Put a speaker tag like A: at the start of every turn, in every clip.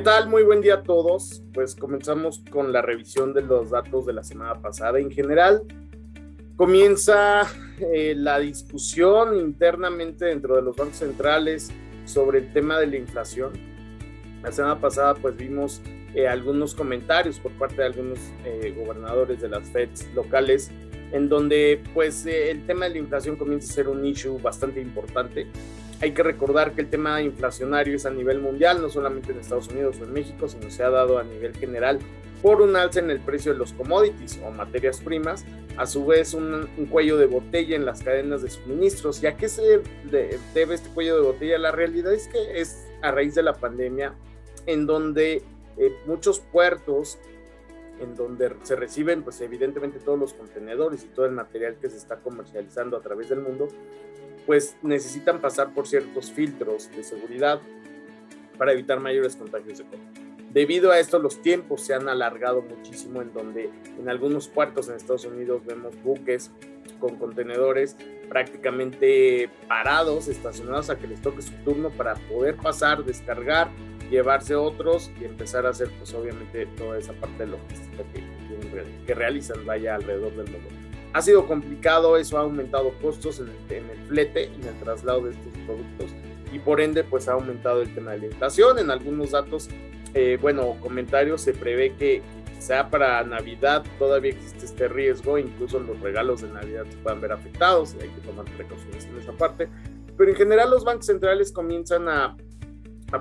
A: tal? Muy buen día a todos. Pues comenzamos con la revisión de los datos de la semana pasada. En general, comienza la discusión internamente dentro de los bancos centrales sobre el tema de la inflación. La semana pasada pues vimos algunos comentarios por parte de algunos gobernadores de las FEDs locales, en donde pues el tema de la inflación comienza a ser un issue bastante importante. Hay que recordar que el tema inflacionario es a nivel mundial, no solamente en Estados Unidos o en México, sino se ha dado a nivel general por un alza en el precio de los commodities o materias primas, a su vez un cuello de botella en las cadenas de suministros. ¿Y a qué se debe este cuello de botella? La realidad es que es a raíz de la pandemia, en donde muchos puertos, en donde se reciben pues evidentemente todos los contenedores y todo el material que se está comercializando a través del mundo, pues necesitan pasar por ciertos filtros de seguridad para evitar mayores contagios de COVID. Debido a esto, los tiempos se han alargado muchísimo, en donde en algunos puertos en Estados Unidos vemos buques con contenedores prácticamente parados, estacionados a que les toque su turno para poder pasar, descargar, llevarse otros y empezar a hacer pues obviamente toda esa parte de logística que realizan vaya alrededor del mundo. Ha sido complicado, eso ha aumentado costos en el flete, en el traslado de estos productos, y por ende pues ha aumentado el tema de la inflación. En algunos datos, comentarios, se prevé que quizá para Navidad todavía existe este riesgo, incluso los regalos de Navidad se puedan ver afectados, hay que tomar precauciones en esa parte, pero en general los bancos centrales comienzan a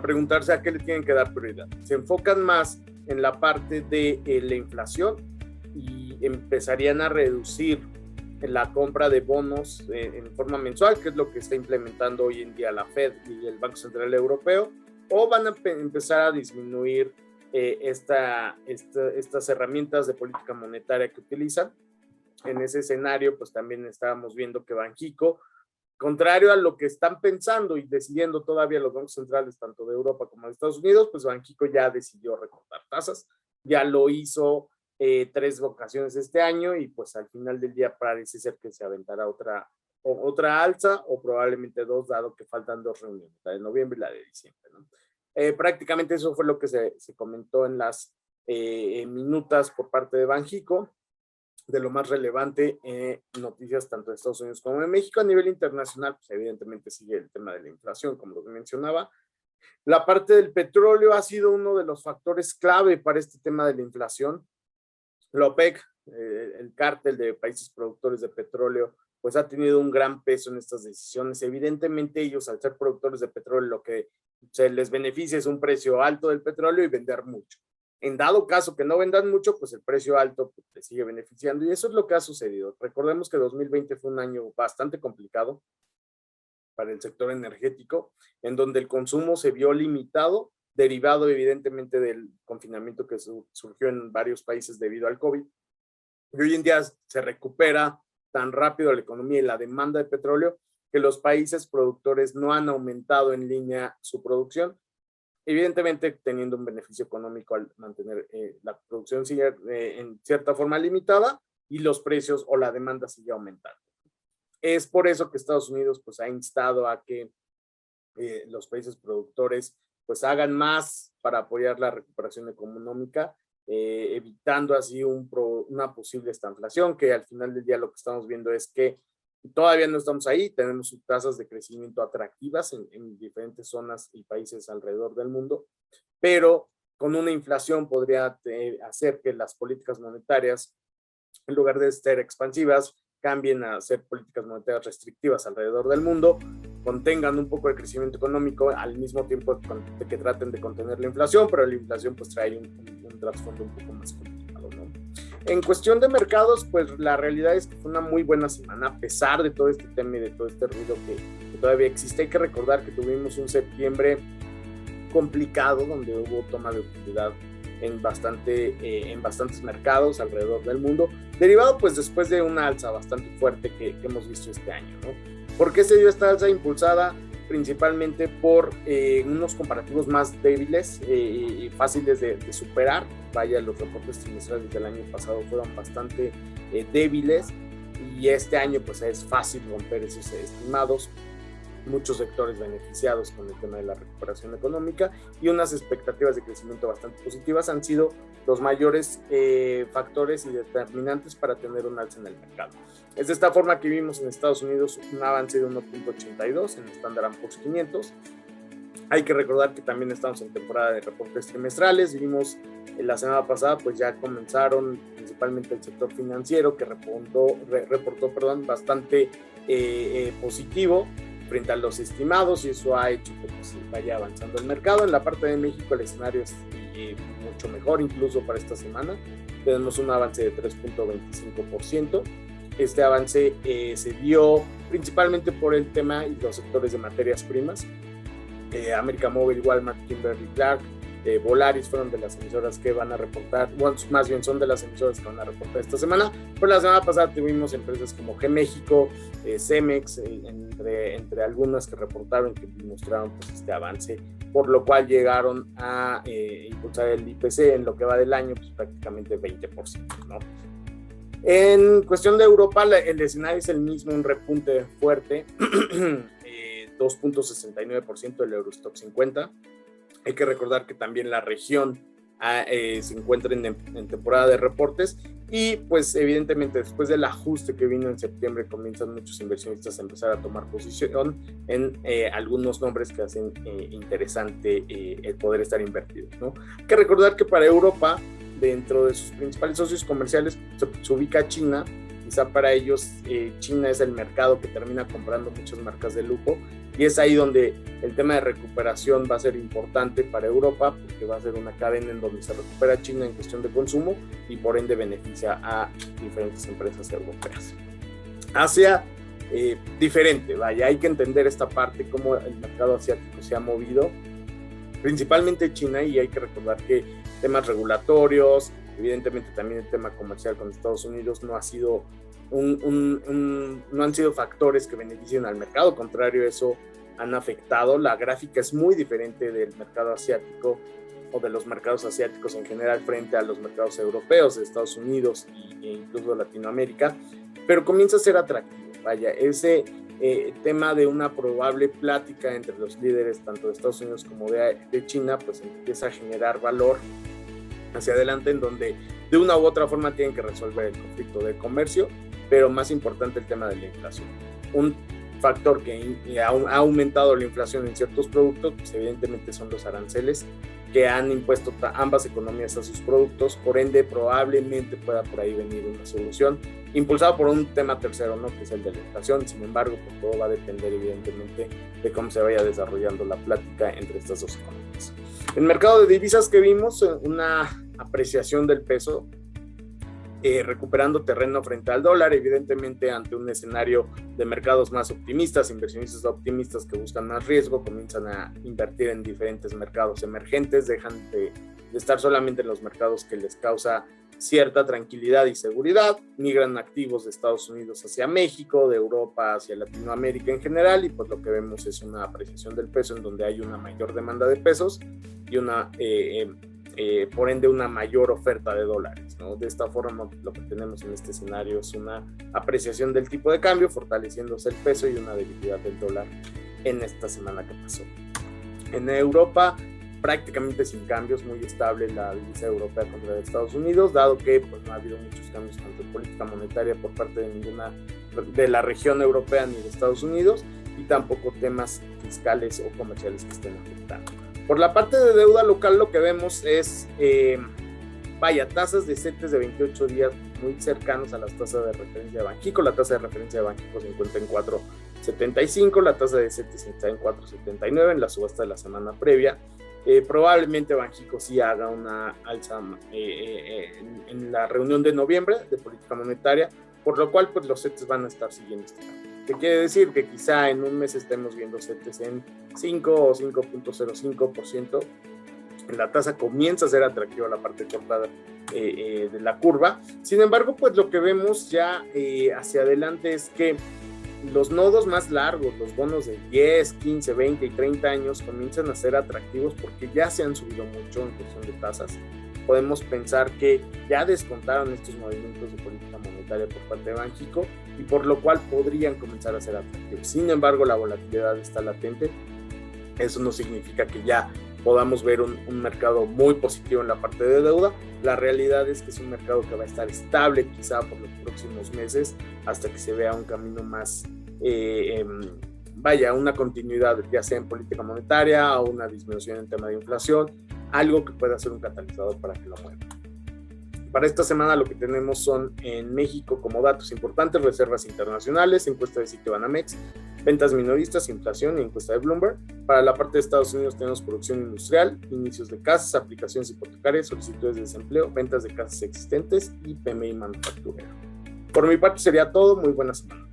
A: preguntarse a qué le tienen que dar prioridad. Se enfocan más en la parte de la inflación y empezarían a reducir la compra de bonos en forma mensual, que es lo que está implementando hoy en día la Fed y el Banco Central Europeo, o van a empezar a disminuir estas herramientas de política monetaria que utilizan. En ese escenario, pues también estábamos viendo que Banxico, contrario a lo que están pensando y decidiendo todavía los bancos centrales, tanto de Europa como de Estados Unidos, pues Banxico ya decidió recortar tasas, ya lo hizo 3 ocasiones este año, y pues al final del día parece ser que se aventará otra alza, o probablemente 2, dado que faltan 2 reuniones, la de noviembre y la de diciembre, ¿no? Prácticamente eso fue lo que se comentó en las minutas por parte de Banxico, de lo más relevante, noticias tanto de Estados Unidos como de México. A nivel internacional, pues evidentemente sigue el tema de la inflación, como lo mencionaba. La parte del petróleo ha sido uno de los factores clave para este tema de la inflación. La OPEC, el cártel de países productores de petróleo, pues ha tenido un gran peso en estas decisiones. Evidentemente ellos, al ser productores de petróleo, lo que se les beneficia es un precio alto del petróleo y vender mucho. En dado caso que no vendan mucho, pues el precio alto pues, les sigue beneficiando, y eso es lo que ha sucedido. Recordemos que 2020 fue un año bastante complicado para el sector energético, en donde el consumo se vio limitado, derivado evidentemente del confinamiento que surgió en varios países debido al COVID. Y hoy en día se recupera tan rápido la economía y la demanda de petróleo que los países productores no han aumentado en línea su producción, evidentemente teniendo un beneficio económico al mantener la producción en cierta forma limitada, y los precios o la demanda sigue aumentando. Es por eso que Estados Unidos pues ha instado a que los países productores pues hagan más para apoyar la recuperación económica, evitando así una posible estanflación, que al final del día lo que estamos viendo es que todavía no estamos ahí, tenemos tasas de crecimiento atractivas en diferentes zonas y países alrededor del mundo, pero con una inflación podría hacer que las políticas monetarias, en lugar de ser expansivas, cambien a ser políticas monetarias restrictivas alrededor del mundo, contengan un poco de crecimiento económico al mismo tiempo que traten de contener la inflación, pero la inflación pues trae un trasfondo un poco más complicado, ¿no? En cuestión de mercados, pues la realidad es que fue una muy buena semana, a pesar de todo este tema y de todo este ruido que todavía existe. Hay que recordar que tuvimos un septiembre complicado, donde hubo toma de utilidad en bastantes mercados alrededor del mundo, derivado pues después de una alza bastante fuerte que hemos visto este año, ¿no? ¿Por qué se dio esta alza? Impulsada principalmente por unos comparativos más débiles y fáciles de superar. Vaya, los reportes trimestrales del año pasado fueron bastante débiles, y este año pues es fácil romper esos estimados. muchos sectores beneficiados con el tema de la recuperación económica y unas expectativas de crecimiento bastante positivas han sido los mayores factores y determinantes para tener un alza en el mercado. Es de esta forma que vimos en Estados Unidos un avance de 1.82 en el Standard & Poor's 500. Hay que recordar que también estamos en temporada de reportes trimestrales. Vimos la semana pasada, pues ya comenzaron principalmente el sector financiero que reportó bastante positivo frente a los estimados, y eso ha hecho que pues, vaya avanzando el mercado. En la parte de México el escenario es mucho mejor, incluso para esta semana. Tenemos un avance de 3.25%. Este avance se dio principalmente por el tema y los sectores de materias primas. América Móvil, Walmart, Kimberly-Clark, Volaris fueron de las emisoras que van a reportar, bueno, más bien son de las emisoras que van a reportar esta semana. Pero la semana pasada tuvimos empresas como G-México, Cemex, entre algunas que reportaron, que mostraron pues, este avance, por lo cual llegaron a impulsar el IPC en lo que va del año, pues prácticamente 20%, ¿no? En cuestión de Europa, el escenario es el mismo, un repunte fuerte, 2.69% del Eurostoxx 50. Hay que recordar que también la región se encuentra en temporada de reportes y pues evidentemente después del ajuste que vino en septiembre comienzan muchos inversionistas a empezar a tomar posición en algunos nombres que hacen interesante el poder estar invertidos, ¿no? Hay que recordar que para Europa, dentro de sus principales socios comerciales, se ubica China. Quizá para ellos China es el mercado que termina comprando muchas marcas de lujo, y es ahí donde el tema de recuperación va a ser importante para Europa, porque va a ser una cadena en donde se recupera China en cuestión de consumo y por ende beneficia a diferentes empresas europeas. Asia, diferente, vaya, hay que entender esta parte, cómo el mercado asiático se ha movido, principalmente China, y hay que recordar que temas regulatorios, evidentemente también el tema comercial con Estados Unidos no ha sido no han sido factores que beneficien al mercado, contrario, eso han afectado. La gráfica es muy diferente del mercado asiático o de los mercados asiáticos en general frente a los mercados europeos, de Estados Unidos e incluso Latinoamérica, pero comienza a ser atractivo. Vaya, ese tema de una probable plática entre los líderes tanto de Estados Unidos como de China, pues empieza a generar valor hacia adelante, en donde de una u otra forma tienen que resolver el conflicto de comercio, pero más importante el tema de la inflación. Un factor que ha aumentado la inflación en ciertos productos, pues evidentemente son los aranceles que han impuesto ambas economías a sus productos. Por ende probablemente pueda por ahí venir una solución impulsada por un tema tercero, ¿no? Que es el de la inflación. Sin embargo, pues todo va a depender evidentemente de cómo se vaya desarrollando la plática entre estas dos economías. En el mercado de divisas, que vimos una apreciación del peso, recuperando terreno frente al dólar, evidentemente ante un escenario de mercados más optimistas, inversionistas optimistas que buscan más riesgo, comienzan a invertir en diferentes mercados emergentes, dejan de estar solamente en los mercados que les causa cierta tranquilidad y seguridad, migran activos de Estados Unidos hacia México, de Europa hacia Latinoamérica en general, y pues lo que vemos es una apreciación del peso en donde hay una mayor demanda de pesos y una por ende una mayor oferta de dólares, ¿no? De esta forma lo que tenemos en este escenario es una apreciación del tipo de cambio, fortaleciéndose el peso, y una debilidad del dólar en esta semana que pasó. En Europa, prácticamente sin cambios, muy estable la divisa europea contra de Estados Unidos, dado que pues, no ha habido muchos cambios tanto en política monetaria por parte de ninguna de la región europea ni de Estados Unidos, y tampoco temas fiscales o comerciales que estén afectando. Por la parte de deuda local, lo que vemos es, tasas de CETES de 28 días muy cercanos a las tasas de referencia de Banxico. La tasa de referencia de Banxico se encuentra en 4.75, la tasa de CETES está en 4.79 en la subasta de la semana previa. Probablemente Banxico sí haga una alza en la reunión de noviembre de política monetaria, por lo cual pues, los CETES van a estar siguiendo este cambio. ¿Qué quiere decir? Que quizá en un mes estemos viendo CETES en 5 o 5.05%. La tasa comienza a ser atractiva la parte corta de la curva. Sin embargo, pues lo que vemos ya hacia adelante es que los nodos más largos, los bonos de 10, 15, 20 y 30 años comienzan a ser atractivos porque ya se han subido mucho en cuestión de tasas. Podemos pensar que ya descontaron estos movimientos de política monetaria por parte de Banxico y por lo cual podrían comenzar a ser atractivos. Sin embargo, la volatilidad está latente. Eso no significa que ya podamos ver un mercado muy positivo en la parte de deuda. La realidad es que es un mercado que va a estar estable quizá por los próximos meses hasta que se vea un camino más, una continuidad, ya sea en política monetaria o una disminución en tema de inflación, algo que pueda ser un catalizador para que lo mueva. Para esta semana lo que tenemos son en México como datos importantes: reservas internacionales, encuesta de Citibanamex, ventas minoristas, inflación y encuesta de Bloomberg. Para la parte de Estados Unidos tenemos producción industrial, inicios de casas, aplicaciones hipotecarias, solicitudes de desempleo, ventas de casas existentes y PMI manufacturero. Por mi parte sería todo. Muy buena semana.